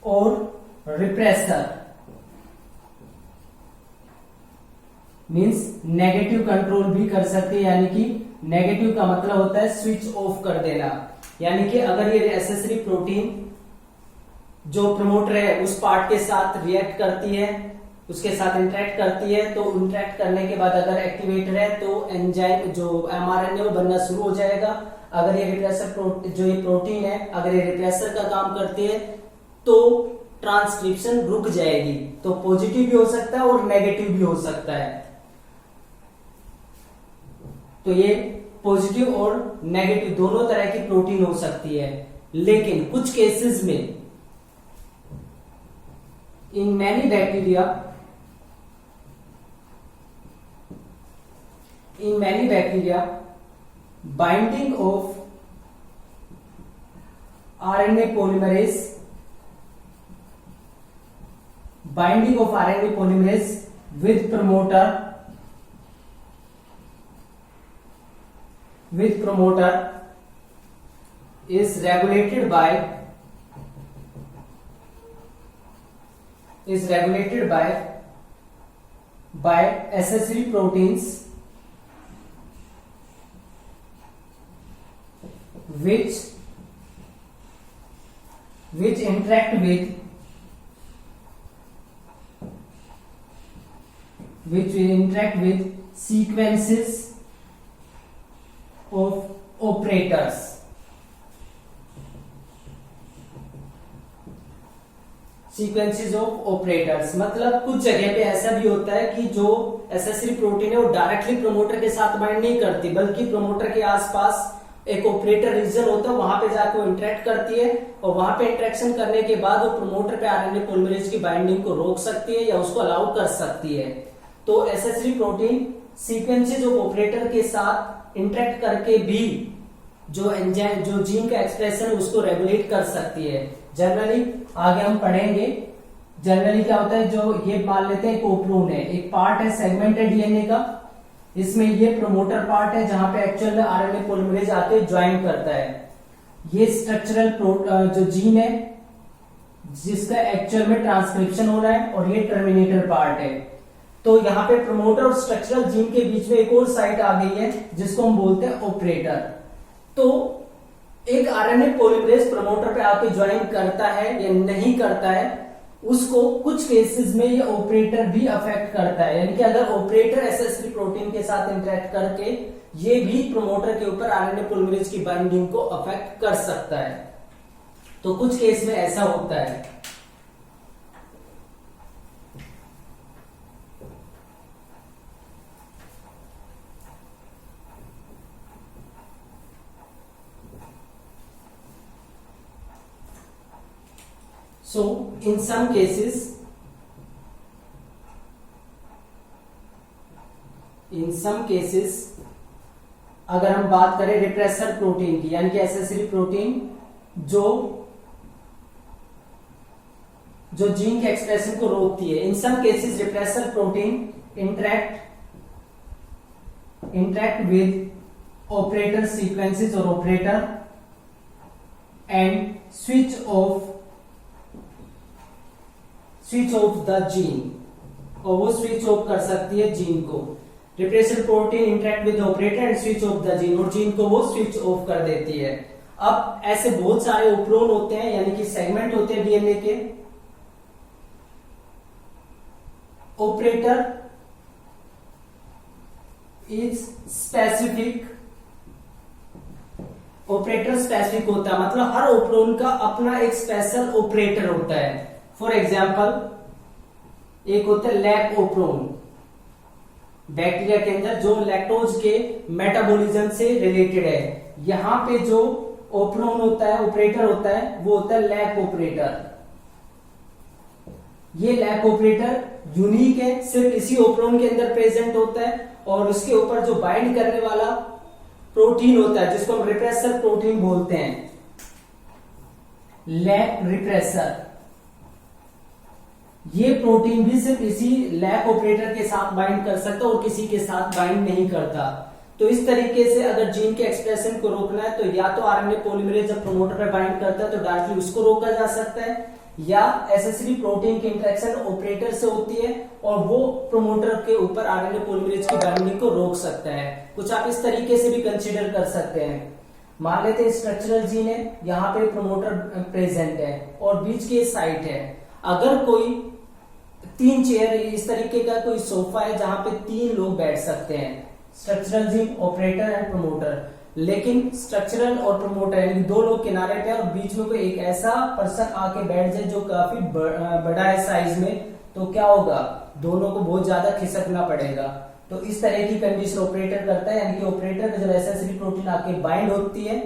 और repressor means negative control भी कर सकते हैं, यानी कि नेगेटिव का मतलब होता है स्विच ऑफ कर देना। यानी कि अगर ये एसेसरी प्रोटीन जो प्रमोटर है उस पार्ट के साथ रिएक्ट करती है, उसके साथ इंटरेक्ट करती है, तो इंटरेक्ट करने के बाद अगर एक्टिवेटर है तो एंजाइम जो एमआरएनए वो बनना शुरू हो जाएगा। अगर ये रिप्रेसर जो ये प्रोटीन है अगर ये रिप्रेसर का काम करती है तो ट्रांसक्रिप्शन रुक जाएगी। तो पॉजिटिव भी हो सकता है और नेगेटिव भी हो सकता है। तो ये पॉजिटिव और नेगेटिव दोनों तरह की प्रोटीन हो सकती है, लेकिन कुछ केसेस में in many bacteria binding of RNA polymerase with promoter is regulated by accessory proteins which interact with sequences of operators। Sequences of operators मतलब कुछ जगह पे ऐसा भी होता है कि जो एसेसरी प्रोटीन है वो डायरेक्टली प्रमोटर के साथ बाइंड नहीं करती, बल्कि प्रमोटर के आसपास एक ऑपरेटर रीजन होता है, वहां पे जाकर वो इंटरेक्ट करती है और वहां पे इंटरेक्शन करने के बाद वो प्रमोटर पे आरएनए पॉलीमरेज की बाइंडिंग को रोक सकती है या उसको अलाउ कर सकती है। तो accessory protein sequences of operator के साथ इंटरेक्ट करके भी जो एंजाइम जो जीन का एक्सप्रेशन उसको रेगुलेट कर सकती है। जनरली आगे हम पढ़ेंगे जनरली क्या होता है, जो ये मान लेते हैं एक ओप्रोन है, एक पार्ट है सेगमेंटेड डीएनए का, इसमें ये प्रमोटर पार्ट है जहां पे एक्चुअल आरएनए पॉलीमरेज आके ज्वाइन करता है। ये स्ट्रक्चरल जो जीन है जिसका एक्चुअल में ट्रांसक्रिप्शन हो रहा है और ये टर्मिनेटर पार्ट है। तो यहाँ पे प्रमोटर और स्ट्रक्चरल जीन के बीच में एक और साइट आ गई है जिसको हम बोलते हैं ऑपरेटर। तो एक आरएनए पॉलीमरेज प्रमोटर पे आके ज्वाइन करता है या नहीं करता है, उसको कुछ केसेस में ये ऑपरेटर भी अफेक्ट करता है। यानी कि अगर ऑपरेटर एसेसरी प्रोटीन के साथ इंटरेक्ट करके ये भी प्रमोटर के ऊपर आरएनए पॉलीमरेज की बाइंडिंग को अफेक्ट कर सकता है। तो कुछ केस में ऐसा होता है। So in some cases अगर हम बात करें रिप्रेसर प्रोटीन की, यानी कि एसेसरी प्रोटीन जो जीन के एक्सप्रेशन को रोकती है, in some cases repressor protein interact with operator sequences और operator and switch off the gene, और वो स्विच ऑफ कर सकती है जीन को। Repressor protein interact with operator and switch off the gene, और जीन को वो स्विच ऑफ कर देती है। अब ऐसे बहुत सारे ओप्रोन होते हैं, यानी कि सेगमेंट होते हैं डीएनए के। Operator is specific, operator specific होता है, मतलब हर ओप्रोन का अपना एक स्पेशल ऑपरेटर होता है। फॉर एग्जाम्पल एक होता है लैक ओप्रोन, बैक्टीरिया के अंदर जो लैक्टोज के मेटाबॉलिज्म से रिलेटेड है। यहां पे जो ओप्रोन होता है, ऑपरेटर होता है, वो होता है लैक ऑपरेटर। ये लैक ऑपरेटर यूनिक है, सिर्फ इसी ओप्रोन के अंदर प्रेजेंट होता है, और उसके ऊपर जो बाइंड करने वाला प्रोटीन होता है जिसको हम रिप्रेसर प्रोटीन बोलते हैं, लैक रिप्रेसर, ये प्रोटीन भी सिर्फ इसी लैक ऑपरेटर के साथ बाइंड कर सकता है और किसी के साथ बाइंड नहीं करता। तो इस तरीके से अगर जीन के एक्सप्रेशन को रोकना है तो या तो आरएनए पॉलीमरेज जब प्रमोटर पे बाइंड करता है तो डायरेक्टली उसको रोका जा सकता है, या एसएसरी प्रोटीन की इंटरेक्शन ऑपरेटर से होती है और वो प्रमोटर के ऊपर आरएनए पॉलीमरेज की बाइंडिंग को रोक सकता है। कुछ आप इस तरीके से भी कंसीडर कर सकते हैं। मान लेते हैं स्ट्रक्चरल जीन है, यहाँ पे प्रमोटर प्रेजेंट है और बीच की साइट है। अगर कोई 3 चेयर इस तरीके का कोई सोफा है जहां पे 3 लोग बैठ सकते हैं, structural gene, operator and promoter, लेकिन स्ट्रक्चरल और प्रमोटर यानी 2 लोग किनारे पे और बीच में कोई एक ऐसा पर्सन आके बैठ जाए जो काफी बड़ा है साइज में, तो क्या होगा, दोनों को बहुत ज्यादा खिसकना पड़ेगा। तो इस तरह की कंडीशन ऑपरेटर करता है, यानी कि ऑपरेटर में जब एसएसरी प्रोटीन आके बाइंड होती है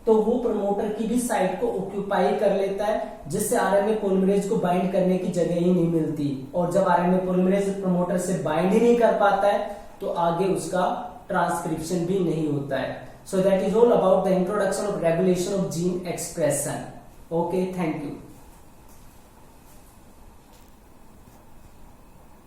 तो वो प्रमोटर की भी साइट को ऑक्यूपाई कर लेता है, जिससे आरएनए पॉलीमरेज को बाइंड करने की जगह ही नहीं मिलती। और जब आरएनए पॉलीमरेज प्रमोटर से बाइंड ही नहीं कर पाता है तो आगे उसका ट्रांसक्रिप्शन भी नहीं होता है। So that is all about the introduction of regulation of gene expression. Okay, thank you.